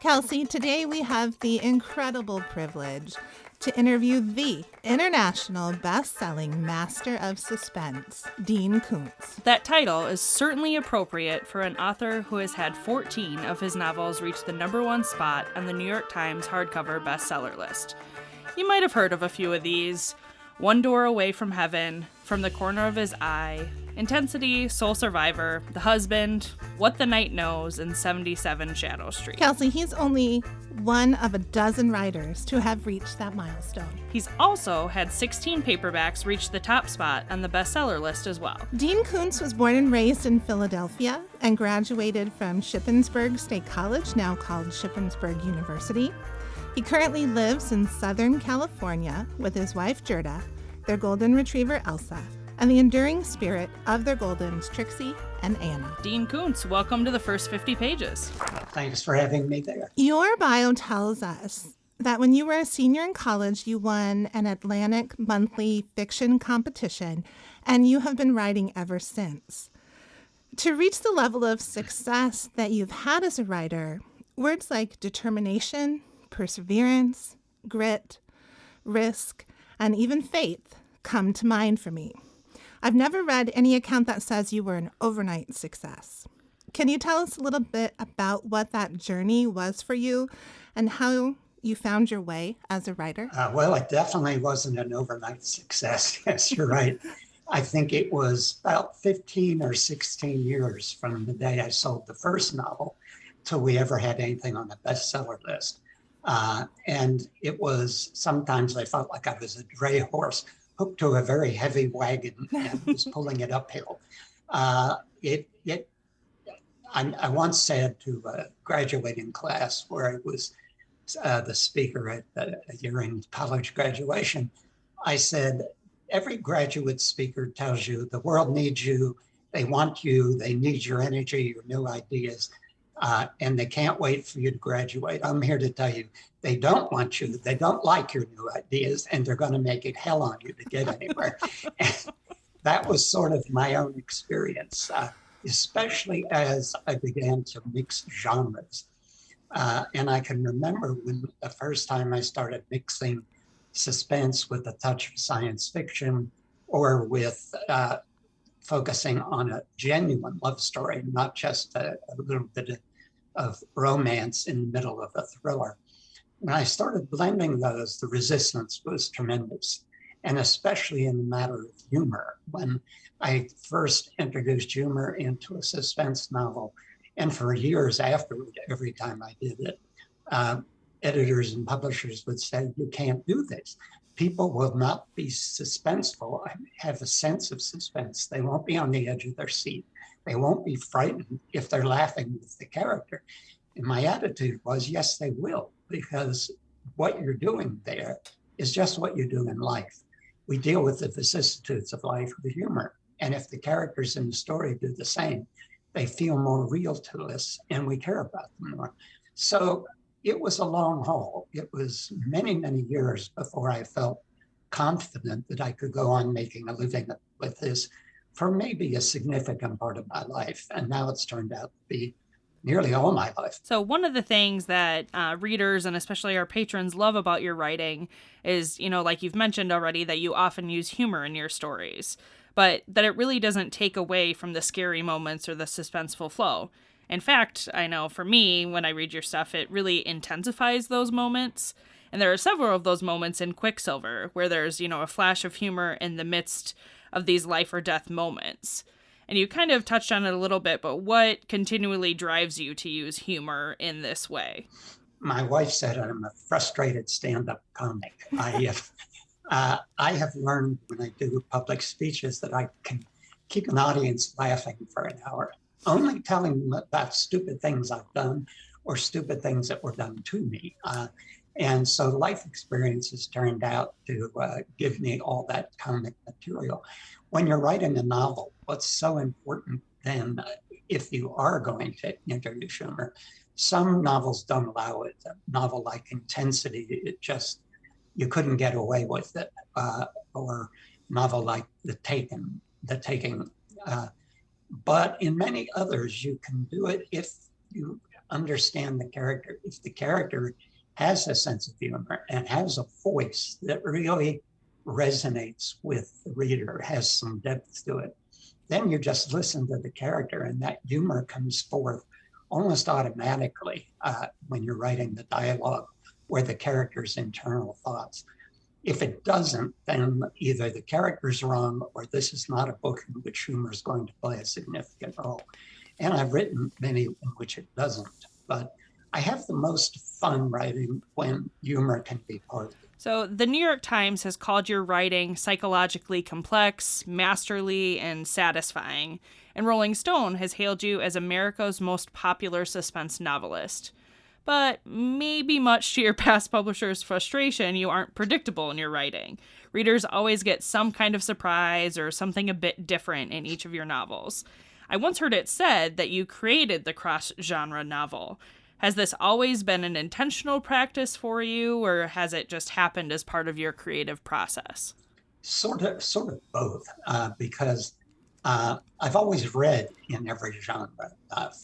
Kelsey, today we have the incredible privilege to interview the international best-selling master of suspense, Dean Koontz. That title is certainly appropriate for an author who has had 14 of his novels reach the #1 spot on the New York Times hardcover bestseller list. You might have heard of a few of these: One Door Away from Heaven, From the Corner of His Eye, Intensity, Soul Survivor, The Husband, What the Night Knows, and 77 Shadow Street. Kelsey, he's only one of a dozen writers to have reached that milestone. He's also had 16 paperbacks reach the top spot on the bestseller list as well. Dean Koontz was born and raised in Philadelphia and graduated from Shippensburg State College, now called Shippensburg University. He currently lives in Southern California with his wife, Gerda, their golden retriever, Elsa, and the enduring spirit of their Goldens, Trixie and Anna. Dean Koontz, welcome to the first 50 pages. Thanks for having me there. Your bio tells us that when you were a senior in college, you won an Atlantic monthly fiction competition, and you have been writing ever since. To reach the level of success that you've had as a writer, words like determination, perseverance, grit, risk, and even faith come to mind for me. I've never read any account that says you were an overnight success. Can you tell us a little bit about what that journey was for you and how you found your way as a writer? Well, it definitely wasn't an overnight success. Yes, you're right. I think it was about 15 or 16 years from the day I sold the first novel till we ever had anything on the bestseller list. And it was, sometimes I felt like I was a dray horse hooked to a very heavy wagon and was pulling it uphill. I once said to a graduating class where I was the speaker at during college graduation, I said, every graduate speaker tells you the world needs you, they want you, they need your energy, your new ideas, and they can't wait for you to graduate. I'm here to tell you, they don't want you, they don't like your new ideas, and they're going to make it hell on you to get anywhere. That was sort of my own experience, especially as I began to mix genres. And I can remember when the first time I started mixing suspense with a touch of science fiction, or with focusing on a genuine love story, not just a little bit of romance in the middle of a thriller. When I started blending those, the resistance was tremendous, and especially in the matter of humor. When I first introduced humor into a suspense novel, and for years afterward, every time I did it, editors and publishers would say, you can't do this. People will not be suspenseful, have a sense of suspense. They won't be on the edge of their seat. They won't be frightened if they're laughing with the character. And my attitude was, yes, they will, because what you're doing there is just what you do in life. We deal with the vicissitudes of life with humor. And if the characters in the story do the same, they feel more real to us and we care about them more. So it was a long haul. It was many, many years before I felt confident that I could go on making a living with this for maybe a significant part of my life. And now it's turned out to be nearly all my life. So one of the things that readers and especially our patrons love about your writing is, like you've mentioned already, that you often use humor in your stories, but that it really doesn't take away from the scary moments or the suspenseful flow. In fact, I know for me, when I read your stuff, it really intensifies those moments. And there are several of those moments in Quicksilver where there's, a flash of humor in the midst of these life or death moments. And you kind of touched on it a little bit, but what continually drives you to use humor in this way? My wife said I'm a frustrated stand-up comic. I have learned when I do public speeches that I can keep an audience laughing for an hour, only telling them about stupid things I've done or stupid things that were done to me. And so life experiences turned out to give me all that comic material. When you're writing a novel, what's so important then, if you are going to introduce humor, some novels don't allow it. A novel like Intensity, it just, you couldn't get away with it. Or novel like The Taking. But in many others, you can do it if you understand the character. If the character has a sense of humor and has a voice that really resonates with the reader, has some depth to it, then you just listen to the character and that humor comes forth almost automatically when you're writing the dialogue or the character's internal thoughts. If it doesn't, then either the character's wrong or this is not a book in which humor is going to play a significant role. And I've written many in which it doesn't, but I have the most fun writing when humor can be part of it. So, the New York Times has called your writing psychologically complex, masterly, and satisfying, and Rolling Stone has hailed you as America's most popular suspense novelist. But maybe much to your past publisher's frustration, you aren't predictable in your writing. Readers always get some kind of surprise or something a bit different in each of your novels. I once heard it said that you created the cross-genre novel. Has this always been an intentional practice for you, or has it just happened as part of your creative process? Sort of both, because I've always read in every genre,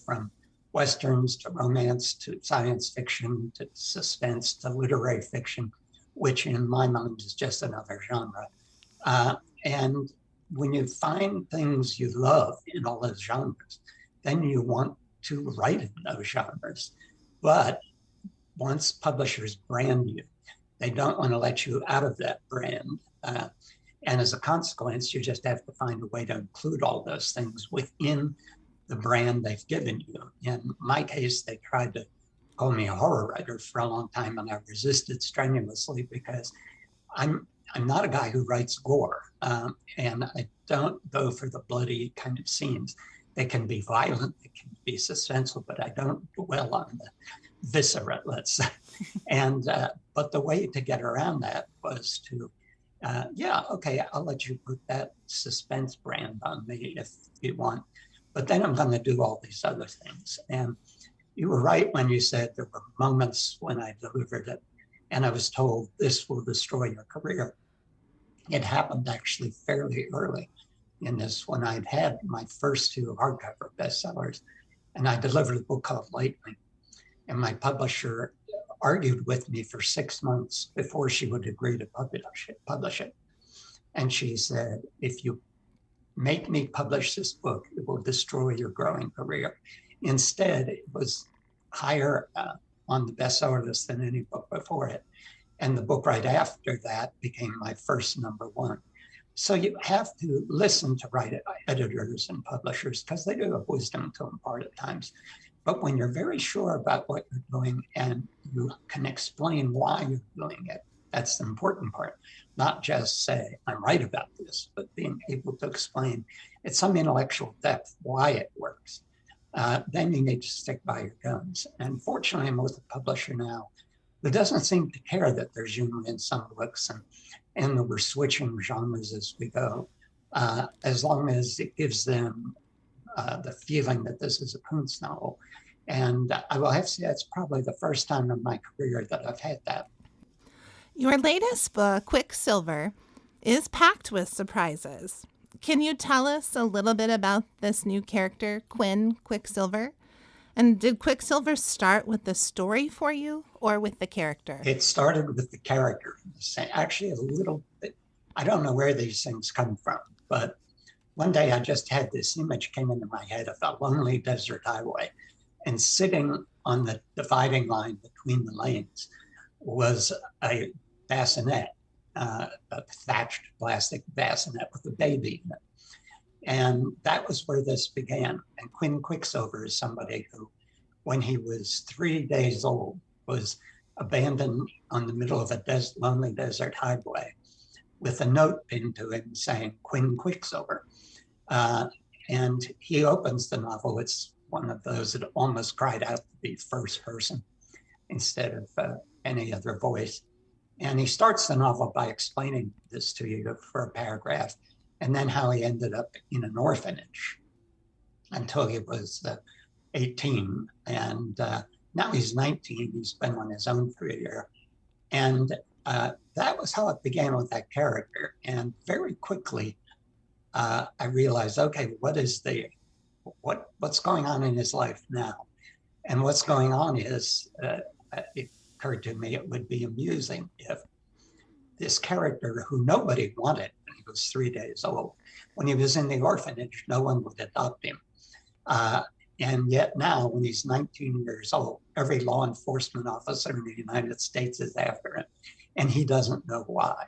from Westerns to romance to science fiction to suspense to literary fiction, which in my mind is just another genre. And when you find things you love in all those genres, then you want to write in those genres. But once publishers brand you, they don't want to let you out of that brand. And as a consequence, you just have to find a way to include all those things within the brand they've given you. In my case, they tried to call me a horror writer for a long time, and I resisted strenuously because I'm not a guy who writes gore, and I don't go for the bloody kind of scenes. They can be violent, they can be suspenseful, but I don't dwell on the viscera, let's say. And but the way to get around that was to, okay, I'll let you put that suspense brand on me if you want, but then I'm going to do all these other things. And you were right when you said there were moments when I delivered it and I was told this will destroy your career. It happened actually fairly early in this, when I'd had my first two hardcover bestsellers, and I delivered a book called Lightning. And my publisher argued with me for 6 months before she would agree to publish it. And she said, if you make me publish this book, it will destroy your growing career. Instead, it was higher on the bestseller list than any book before it. And the book right after that became my first #1. So you have to listen to editors and publishers because they do have wisdom to impart at times. But when you're very sure about what you're doing and you can explain why you're doing it, that's the important part. Not just say, I'm right about this, but being able to explain at some intellectual depth why it works. Then you need to stick by your guns. And fortunately, I'm with a publisher now that doesn't seem to care that there's humor in some books and that we're switching genres as we go, as long as it gives them the feeling that this is a Koontz novel. And I will have to say that's probably the first time in my career that I've had that. Your latest book, Quicksilver, is packed with surprises. Can you tell us a little bit about this new character, Quinn Quicksilver? And did Quicksilver start with the story for you or with the character? It started with the character. Actually, a little bit. I don't know where these things come from, but one day I just had this image came into my head of a lonely desert highway, and sitting on the dividing line between the lanes was a bassinet, a thatched plastic bassinet with a baby in it. And that was where this began. And Quinn Quicksilver is somebody who, when he was 3 days old, was abandoned on the middle of a lonely desert highway with a note pinned to him saying, Quinn Quicksilver. And he opens the novel. It's one of those that almost cried out to be first person instead of any other voice. And he starts the novel by explaining this to you for a paragraph, and then how he ended up in an orphanage until he was 18. And now he's 19. He's been on his own for a year. And that was how it began with that character. And very quickly, I realized, okay, what's going on in his life now? And what's going on is, it occurred to me it would be amusing if this character who nobody wanted when he was 3 days old, when he was in the orphanage, no one would adopt him. And yet now, when he's 19 years old, every law enforcement officer in the United States is after him, and he doesn't know why.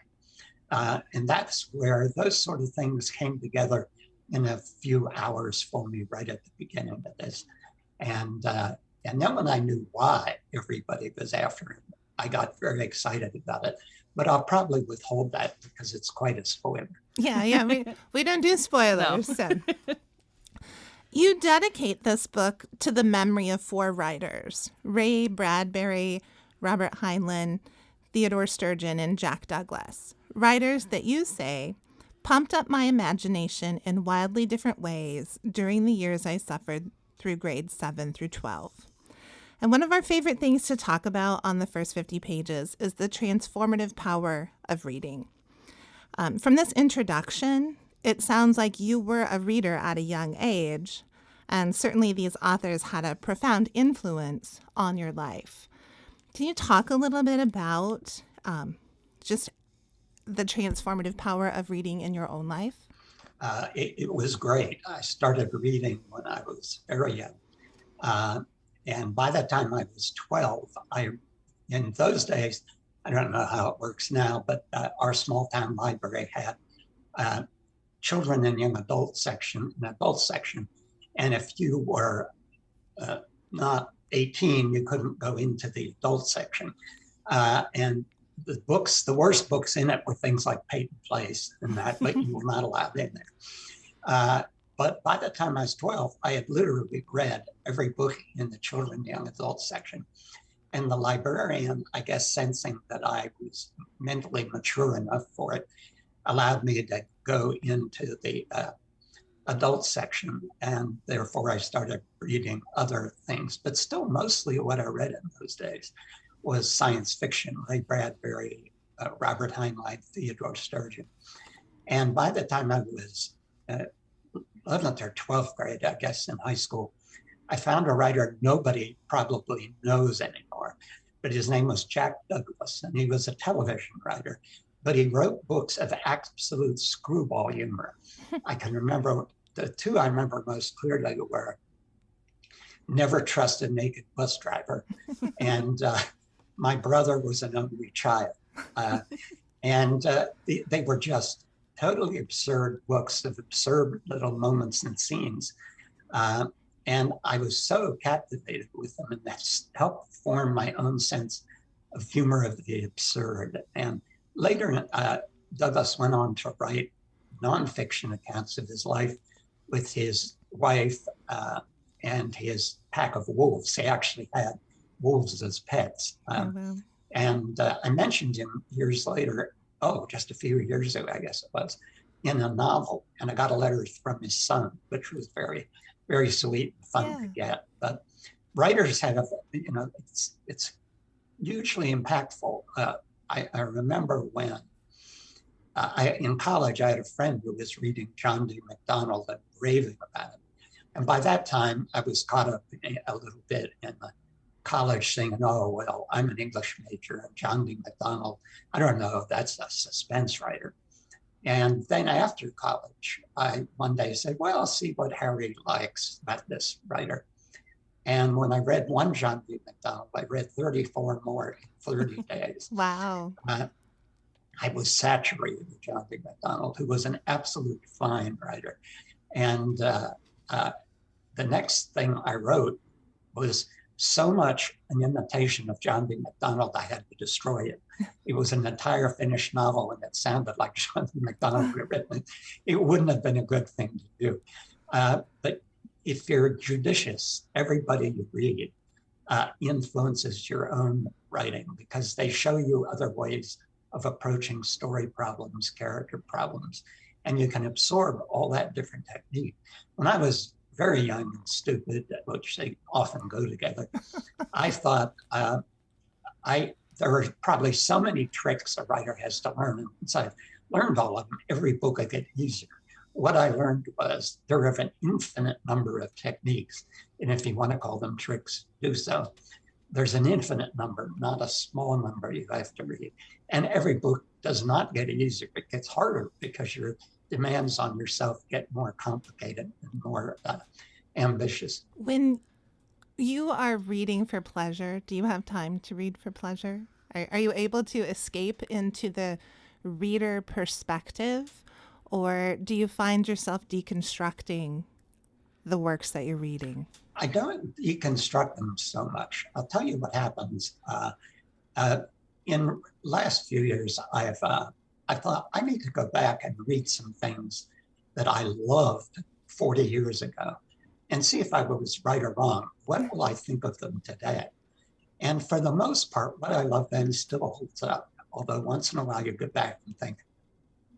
And that's where those sort of things came together in a few hours for me right at the beginning of this. And then when I knew why everybody was after him, I got very excited about it. But I'll probably withhold that because it's quite a spoiler. Yeah, we don't do spoilers. No. So. You dedicate this book to the memory of 4 writers, Ray Bradbury, Robert Heinlein, Theodore Sturgeon, and Jack Douglas. Writers that you say pumped up my imagination in wildly different ways during the years I suffered through grades 7 through 12. And one of our favorite things to talk about on the first 50 pages is the transformative power of reading. From this introduction, it sounds like you were a reader at a young age, and certainly these authors had a profound influence on your life. Can you talk a little bit about just the transformative power of reading in your own life? It was great. I started reading when I was very young. And by the time I was 12, in those days, I don't know how it works now, but our small town library had children and young adult section, an adult section. And if you were not 18, you couldn't go into the adult section. And the worst books in it were things like Peyton Place and that, but you were not allowed in there. But by the time I was 12, I had literally read every book in the children and young adult section. And the librarian, I guess, sensing that I was mentally mature enough for it, allowed me to go into the adult section. And therefore, I started reading other things. But still, mostly what I read in those days was science fiction, Ray Bradbury, Robert Heinlein, Theodore Sturgeon. And by the time I was 11th or 12th grade, I guess, in high school, I found a writer nobody probably knows anymore, but his name was Jack Douglas, and he was a television writer, but he wrote books of absolute screwball humor. I can remember, the 2 I remember most clearly were Never Trust a Naked Bus Driver, and My Brother Was an Only Child. They were just totally absurd books of absurd little moments and scenes. And I was so captivated with them, and that's helped form my own sense of humor of the absurd. And later, Douglas went on to write nonfiction accounts of his life with his wife and his pack of wolves. He actually had wolves as pets. Wow. And I mentioned him years later, just a few years ago, I guess it was, in a novel. And I got a letter from his son, which was very, very sweet and fun to get. But writers have, it's hugely impactful. I remember when in college, I had a friend who was reading John D. MacDonald and raving about it. And by that time, I was caught up a little bit in the college thing, and I'm an English major, and John D. MacDonald, I don't know, that's a suspense writer. And then after college, I one day said, I'll see what Harry likes about this writer. And when I read one John D. MacDonald, I read 34 more in 30 days. Wow. I was saturated with John D. MacDonald, who was an absolute fine writer. And the next thing I wrote was so much an imitation of John D. MacDonald, I had to destroy it. It was an entire finished novel, and it sounded like John D. MacDonald had written it. It wouldn't have been a good thing to do. But if you're judicious, everybody you read influences your own writing, because they show you other ways of approaching story problems, character problems, and you can absorb all that different technique. When I was very young and stupid, which they often go together, I thought there are probably so many tricks a writer has to learn. And once I've learned all of them, every book I get easier. what I learned was there are an infinite number of techniques. And if you want to call them tricks, do so. There's an infinite number, not a small number you have to read. And every book does not get easier. It gets harder because your demands on yourself get more complicated and more ambitious. When you are reading for pleasure, do you have time to read for pleasure? Are you able to escape into the reader perspective, or do you find yourself deconstructing the works that you're reading? I don't deconstruct them so much. I'll tell you what happens. In last few years, I thought I need to go back and read some things that I loved 40 years ago and see if I was right or wrong. What will I think of them today? And for the most part, what I love then still holds up. Although once in a while you go back and think,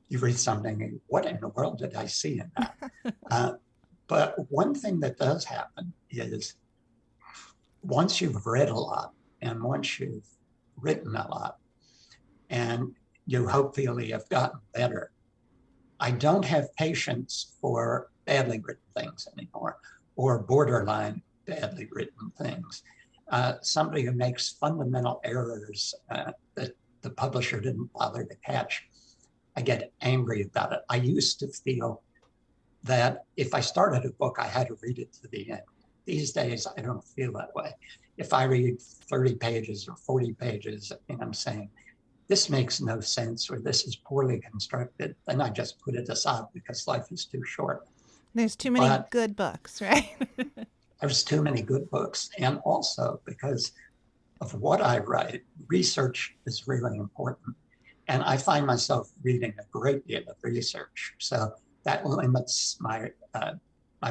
you read something and what in the world did I see in that? But one thing that does happen is once you've read a lot and once you've written a lot and you hopefully have gotten better, I don't have patience for badly written things anymore or borderline badly written things. Somebody who makes fundamental errors that the publisher didn't bother to catch, I get angry about it. I used to feel that if I started a book, I had to read it to the end. These days, I don't feel that way. If I read 30 pages or 40 pages and I'm saying, this makes no sense or this is poorly constructed, then I just put it aside because life is too short. There's too many good books, right? There's too many good books. And also because of what I write, research is really important. And I find myself reading a great deal of research. So that limits my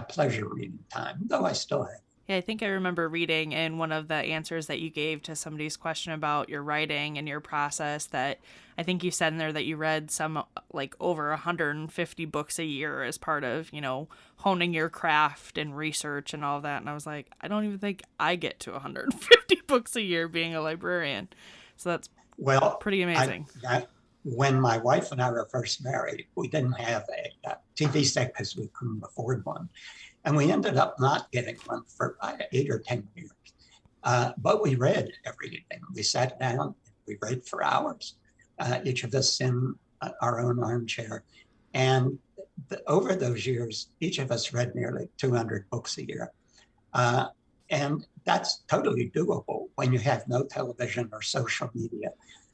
pleasure reading time, though I still have. Yeah, I think I remember reading in one of the answers that you gave to somebody's question about your writing and your process that I think you said in there that you read some like over 150 books a year as part of, honing your craft and research and all that. And I was like, I don't even think I get to 150 books a year being a librarian. So that's pretty amazing. When my wife and I were first married, we didn't have a TV set because we couldn't afford one. And we ended up not getting one for 8 or 10 years. But we read every evening. We sat down, we read for hours, each of us in our own armchair. And over those years, each of us read nearly 200 books a year. And that's totally doable when you have no television or social media.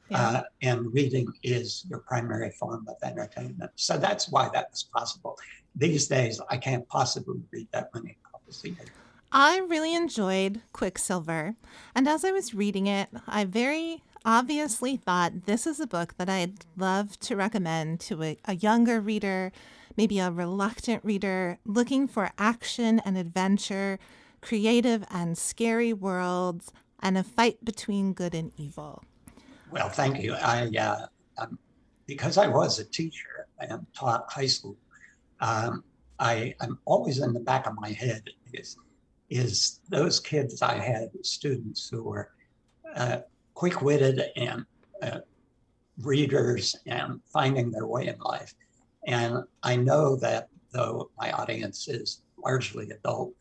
Yeah. And reading is your primary form of entertainment. So that's why that was possible. These days, I can't possibly read that many books a year. I really enjoyed Quicksilver. And as I was reading it, I very obviously thought this is a book that I'd love to recommend to a younger reader, maybe a reluctant reader looking for action and adventure, creative and scary worlds, and a fight between good and evil. Well, thank you. Because I was a teacher and taught high school, I'm always in the back of my head is those kids I had, students who were quick-witted and readers and finding their way in life. And I know that though my audience is largely adult,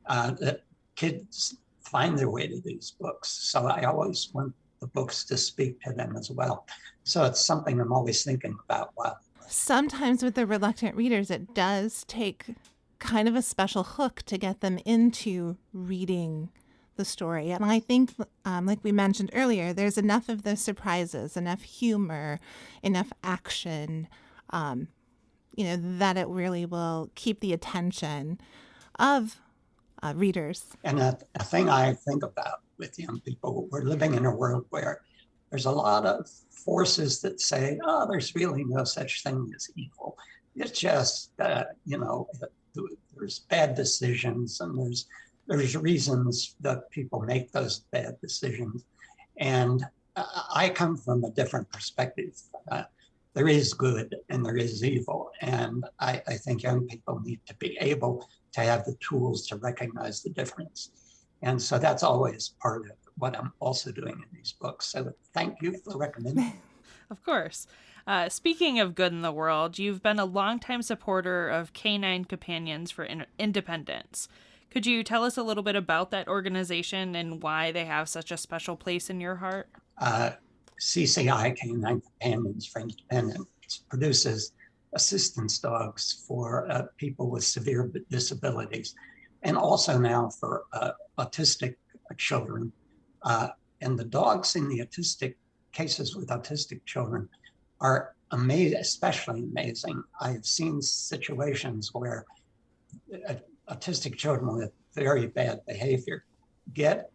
that kids find their way to these books. So I always want the books to speak to them as well. So it's something I'm always thinking about. Wow. Sometimes with the reluctant readers, it does take kind of a special hook to get them into reading the story. And I think, like we mentioned earlier, there's enough of the surprises, enough humor, enough action, that it really will keep the attention of readers. And a thing I think about with young people, we're living in a world where there's a lot of forces that say, oh, there's really no such thing as evil. It's just, there's bad decisions and there's reasons that people make those bad decisions. And I come from a different perspective. There is good and there is evil. And I think young people need to be able to have the tools to recognize the difference. And so that's always part of what I'm also doing in these books. So thank you for recommending. Of course. Speaking of good in the world, you've been a longtime supporter of Canine Companions for Independence. Could you tell us a little bit about that organization and why they have such a special place in your heart? CCI, Canine Companions for Independence, produces assistance dogs for people with severe disabilities, and also now for autistic children. And the dogs in the autistic cases with autistic children are amazing, especially amazing. I've seen situations where autistic children with very bad behavior get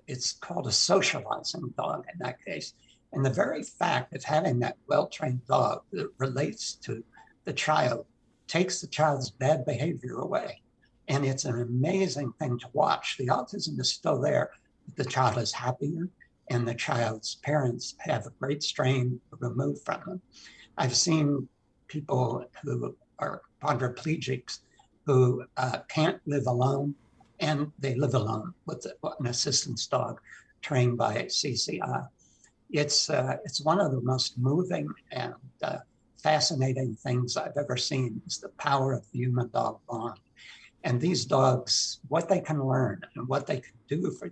it's called a socializing dog in that case. And the very fact of having that well-trained dog that relates to the child takes the child's bad behavior away. And it's an amazing thing to watch. The autism is still there, but the child is happier, and the child's parents have a great strain removed from them. I've seen people who are quadriplegics who can't live alone, and they live alone with an assistance dog trained by CCI. It's one of the most moving and fascinating things I've ever seen, is the power of the human-dog bond. And these dogs, what they can learn and what they can do for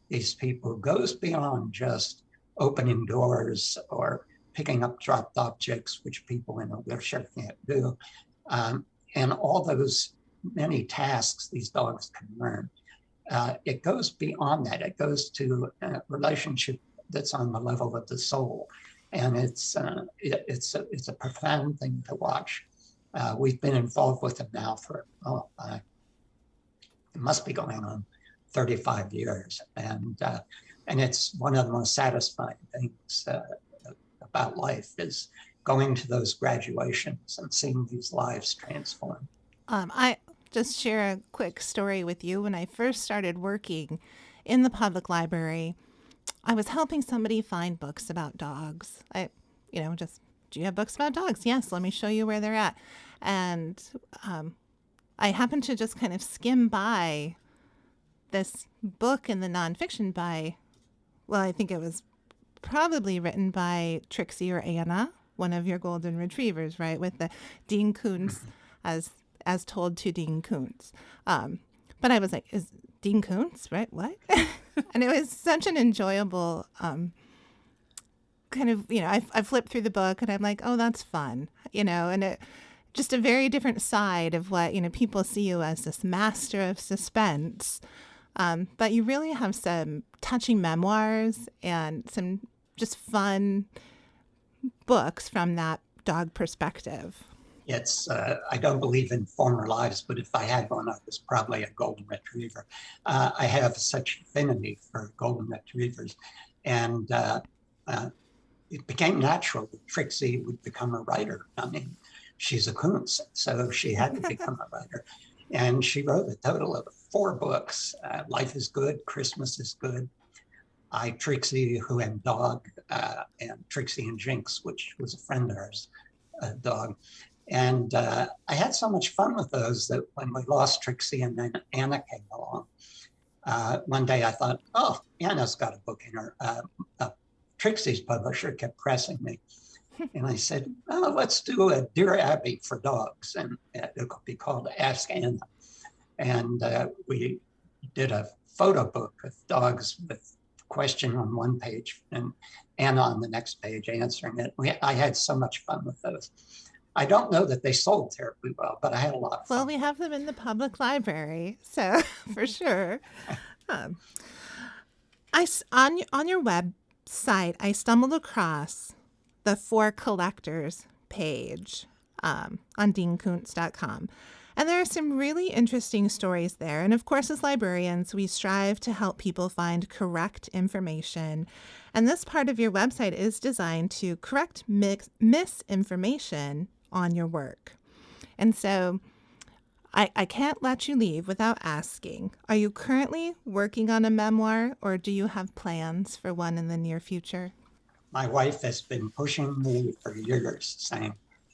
these people goes beyond just opening doors or picking up dropped objects, which people in a wheelchair can't do. And all those many tasks these dogs can learn. It goes beyond that. It goes to a relationship that's on the level of the soul. And it's a profound thing to watch. We've been involved with them now for, it must be going on 35 years. And it's one of the most satisfying things about life is going to those graduations and seeing these lives transform. I just share a quick story with you. When I first started working in the public library, I was helping somebody find books about dogs. Do you have books about dogs? Yes, let me show you where they're at. And I happened to just kind of skim by this book in the nonfiction I think it was probably written by Trixie or Anna, one of your golden retrievers, right? With the Dean Koontz as told to Dean Koontz. But I was like, is Dean Koontz, right? What? And it was such an enjoyable kind of, I flipped through the book and I'm like, oh, that's fun, and it just a very different side of what, people see you as this master of suspense. But you really have some touching memoirs and some just fun books from that dog perspective. It's, I don't believe in former lives, but if I had one, I was probably a golden retriever. I have such affinity for golden retrievers. And it became natural that Trixie would become a writer. I mean, she's a Koontz, so she had to become a writer. And she wrote a total of 4 books. Life is Good, Christmas is Good, I, Trixie, Who Am Dog, and Trixie and Jinx, which was a friend of ours, a dog. And I had so much fun with those that when we lost Trixie and then Anna came along, one day I thought, oh, Anna's got a book in her. Trixie's publisher kept pressing me. And I said, oh, let's do a Dear Abby for dogs. And it'll be called Ask Anna. And we did a photo book of dogs with question on one page and Anna on the next page answering it. I had so much fun with those. I don't know that they sold terribly well, but I had a lot of fun. Well, we have them in the public library, so for sure. On your website, I stumbled across the For Collectors page on deankoontz.com. And there are some really interesting stories there. And of course, as librarians, we strive to help people find correct information. And this part of your website is designed to correct misinformation on your work. And so I can't let you leave without asking, are you currently working on a memoir, or do you have plans for one in the near future? My wife has been pushing me for years, saying,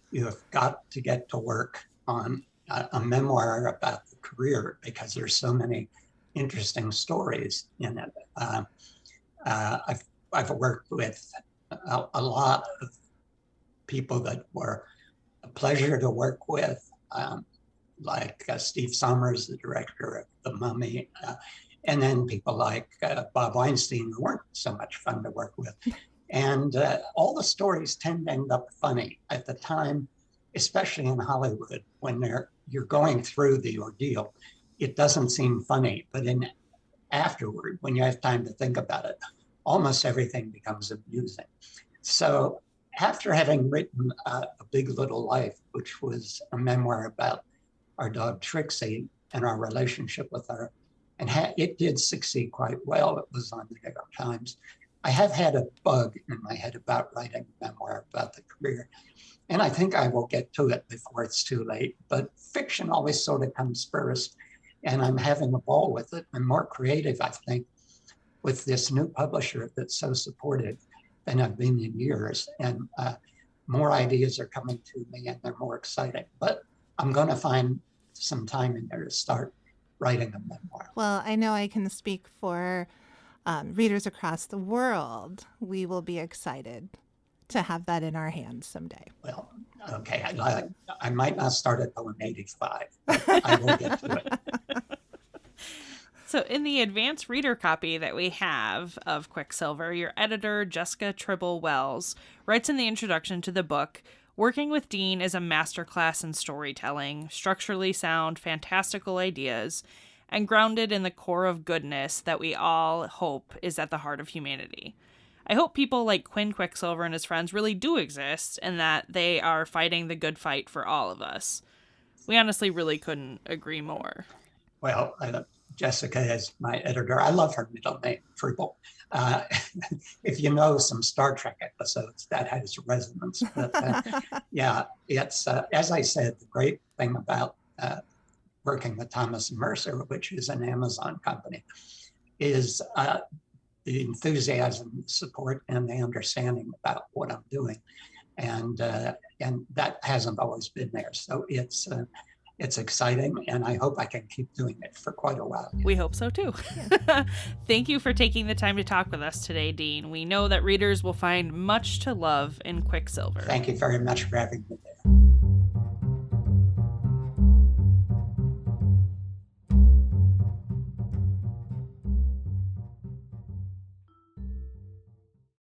you have got to get to work on a memoir about the career because there's so many interesting stories in it. I've worked with a lot of people that were a pleasure to work with, like Steve Sommers, the director of The Mummy, and then people like Bob Weinstein, who weren't so much fun to work with. And all the stories tend to end up funny at the time, especially in Hollywood, when you're going through the ordeal. It doesn't seem funny, but afterward, when you have time to think about it, almost everything becomes amusing. So after having written A Big Little Life, which was a memoir about our dog Trixie and our relationship with her, and it did succeed quite well. It was on the New York Times. I have had a bug in my head about writing a memoir about the career, and I think I will get to it before it's too late. But fiction always sort of comes first, and I'm having a ball with it. I'm more creative, I think, with this new publisher that's so supportive than I've been in years. And more ideas are coming to me, and they're more exciting. But I'm going to find some time in there to start writing a memoir. Well, I know I can speak for readers across the world. We will be excited to have that in our hands someday. Well, okay, I might not start at the 85, but I will get to it. So in the advanced reader copy that we have of Quicksilver, your editor, Jessica Tribble Wells, writes in the introduction to the book, "Working with Dean is a masterclass in storytelling, structurally sound, fantastical ideas, and grounded in the core of goodness that we all hope is at the heart of humanity. I hope people like Quinn Quicksilver and his friends really do exist, and that they are fighting the good fight for all of us." We honestly really couldn't agree more. Well, Jessica is my editor. I love her middle name, Tribble. If you know some Star Trek episodes, that has resonance. But yeah, it's, as I said, the great thing about working with Thomas and Mercer, which is an Amazon company, is the enthusiasm, support, and the understanding about what I'm doing. And that hasn't always been there. So it's exciting, and I hope I can keep doing it for quite a while. We hope so too. Yeah. Thank you for taking the time to talk with us today, Dean. We know that readers will find much to love in Quicksilver. Thank you very much for having me.